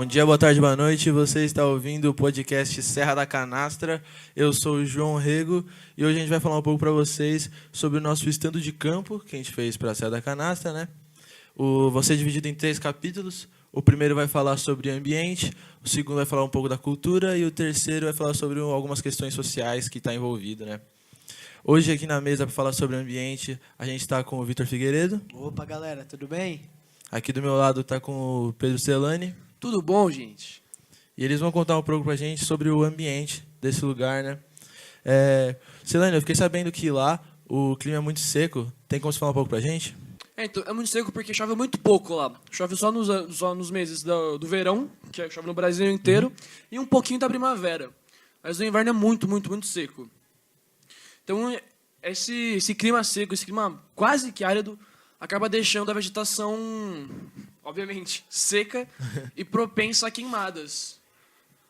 dia, boa tarde, boa noite. Você está ouvindo o podcast Serra da Canastra. Eu sou o João Rego e hoje a gente vai falar um pouco para vocês sobre o nosso estando de campo que a gente fez para a Serra da Canastra, né? Vai ser dividido em 3 capítulos. O primeiro vai falar sobre ambiente, o segundo vai falar um pouco da cultura e o terceiro vai falar sobre algumas questões sociais que está envolvido, né? Hoje aqui na mesa para falar sobre ambiente, a gente está com o Vitor Figueiredo. Opa, galera, tudo bem? Aqui do meu lado está com o Pedro Celani. Tudo bom, gente? E eles vão contar um pouco pra gente sobre o ambiente desse lugar, né? Celani, eu fiquei sabendo que lá o clima é muito seco. Tem como você falar um pouco pra gente? Então, é muito seco porque chove muito pouco lá. Chove só nos meses do verão, que chove no Brasil inteiro, e um pouquinho da primavera. Mas o inverno é muito, muito, muito seco. Então, esse clima seco, esse clima quase que árido, acaba deixando a vegetação, obviamente, seca e propensa a queimadas.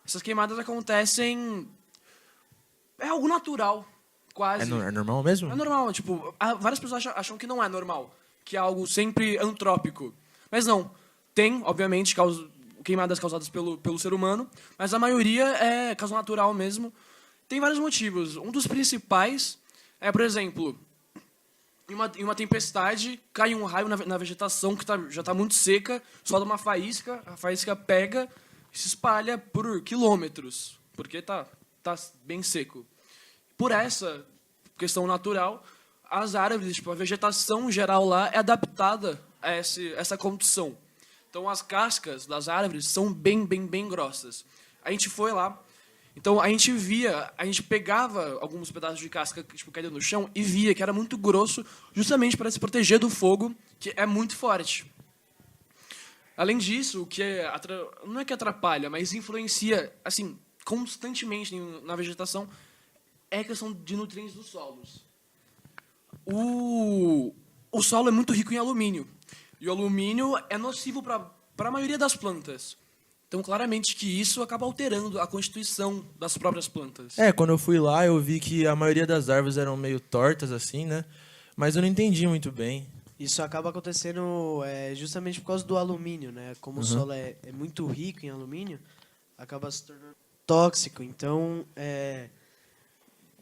Essas queimadas acontecem... É algo natural, quase. É normal mesmo? É normal, tipo, várias pessoas acham que não é normal, que é algo sempre antrópico. Mas não, tem, obviamente, queimadas causadas pelo ser humano, mas a maioria é causa natural mesmo. Tem vários motivos. Um dos principais é, por exemplo, em uma tempestade, cai um raio na vegetação que já está muito seca, solta uma faísca, a faísca pega e se espalha por quilômetros, porque tá bem seco. Por essa questão natural, as árvores, tipo, a vegetação geral lá é adaptada a essa condição. Então, as cascas das árvores são bem, bem, bem grossas. A gente foi lá, então a gente pegava alguns pedaços de casca tipo, caído no chão e via que era muito grosso, justamente para se proteger do fogo, que é muito forte. Além disso, o que não é que atrapalha, mas influencia assim constantemente na vegetação é a questão de nutrientes dos solos. O solo é muito rico em alumínio, e o alumínio é nocivo para a maioria das plantas. Então, claramente que isso acaba alterando a constituição das próprias plantas. Quando eu fui lá, eu vi que a maioria das árvores eram meio tortas, assim, né? Mas eu não entendi muito bem. Isso acaba acontecendo justamente por causa do alumínio, né? Como o solo é muito rico em alumínio, acaba se tornando tóxico. Então,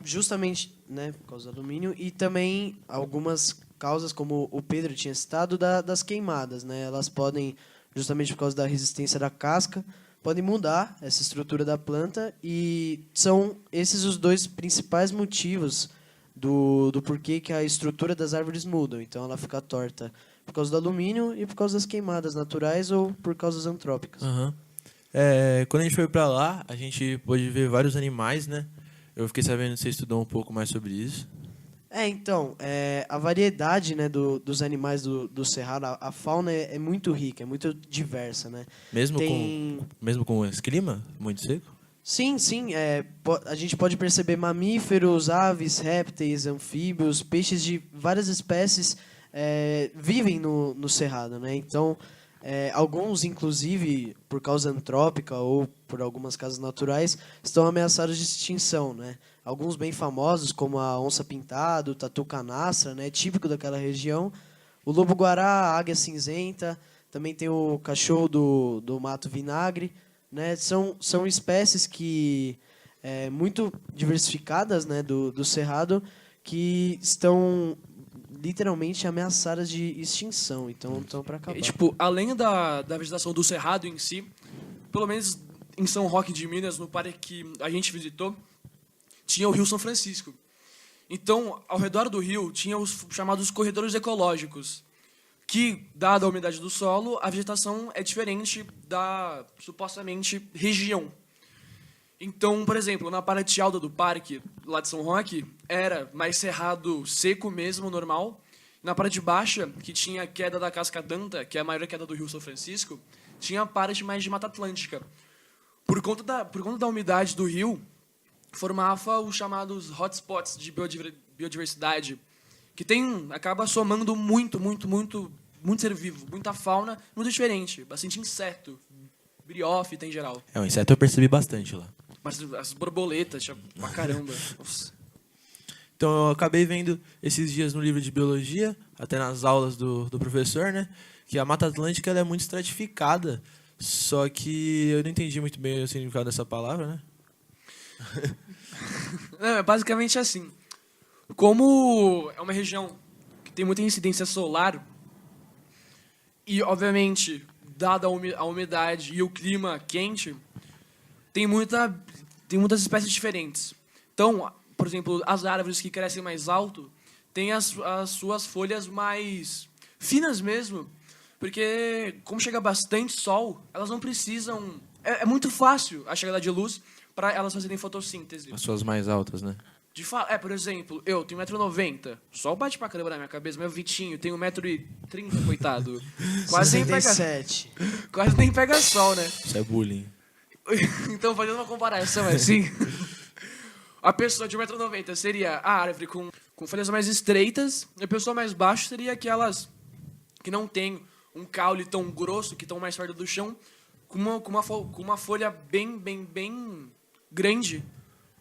justamente, né, por causa do alumínio. E também algumas causas, como o Pedro tinha citado, das queimadas, né? Elas podem, justamente por causa da resistência da casca, podem mudar essa estrutura da planta, e são esses os 2 principais motivos do porquê que a estrutura das árvores muda. Então ela fica torta por causa do alumínio e por causa das queimadas naturais ou por causas antrópicas. Quando a gente foi pra lá, a gente pôde ver vários animais, né? Eu fiquei sabendo que você estudou um pouco mais sobre isso. Então, a variedade, né, dos animais do Cerrado, a fauna é muito rica, é muito diversa, né? Mesmo com esse clima muito seco? Sim. A gente pode perceber mamíferos, aves, répteis, anfíbios, peixes de várias espécies vivem no Cerrado, né? Então, alguns, inclusive, por causa antrópica ou por algumas causas naturais, estão ameaçados de extinção, né? Alguns bem famosos, como a onça-pintada, o tatu-canastra, né, típico daquela região. O lobo-guará, a águia cinzenta, também tem o cachorro do mato vinagre. Né, são espécies que muito diversificadas, né, do Cerrado, que estão literalmente ameaçadas de extinção. Então, estão para acabar. Tipo, além da vegetação do Cerrado em si, pelo menos em São Roque de Minas, no parque que a gente visitou, tinha o Rio São Francisco. Então, ao redor do rio, tinha os chamados corredores ecológicos, que, dada a umidade do solo, a vegetação é diferente da, supostamente, região. Então, por exemplo, na parte alta do parque, lá de São Roque, era mais cerrado seco mesmo, normal. Na parte baixa, que tinha a queda da Casca d'Anta, que é a maior queda do Rio São Francisco, tinha a parte mais de Mata Atlântica. Por conta da umidade do rio, formava os chamados hotspots de biodiversidade, que acaba somando muito ser vivo, muita fauna, muito diferente, bastante inseto, briófita em geral. O inseto eu percebi bastante lá. Mas as borboletas, pra caramba. Nossa. Então eu acabei vendo esses dias no livro de biologia, até nas aulas do professor, né, que a Mata Atlântica ela é muito estratificada. Só que eu não entendi muito bem o significado dessa palavra, né? É basicamente assim. Como é uma região que tem muita incidência solar, e, obviamente, dada a umidade e o clima quente, tem muitas espécies diferentes. Então, por exemplo, as árvores que crescem mais alto têm as suas folhas mais finas mesmo, porque como chega bastante sol, elas não precisam... É muito fácil a chegada de luz para elas fazerem fotossíntese. As suas mais altas, né? Por exemplo, eu tenho 1,90 m. O sol bate pra caramba na minha cabeça. Meu Vitinho tem 1,30 m, coitado. Quase nem pega, 67. quase nem pega sol, né? Isso é bullying. Então, fazendo uma comparação assim, a pessoa de 1,90 m seria a árvore com folhas mais estreitas, e a pessoa mais baixa seria aquelas que não tem um caule tão grosso, que estão mais perto do chão, com uma folha bem grande,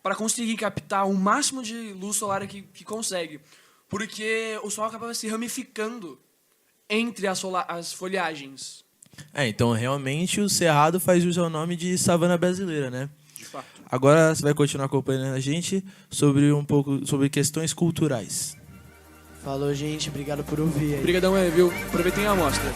para conseguir captar o máximo de luz solar que consegue. Porque o sol acaba se ramificando entre as folhagens. Então realmente o Cerrado faz jus ao nome de savana brasileira, né? De fato. Agora você vai continuar acompanhando a gente sobre um pouco sobre questões culturais. Falou, gente. Obrigado por ouvir aí. Obrigadão, viu? Aproveitem a amostra.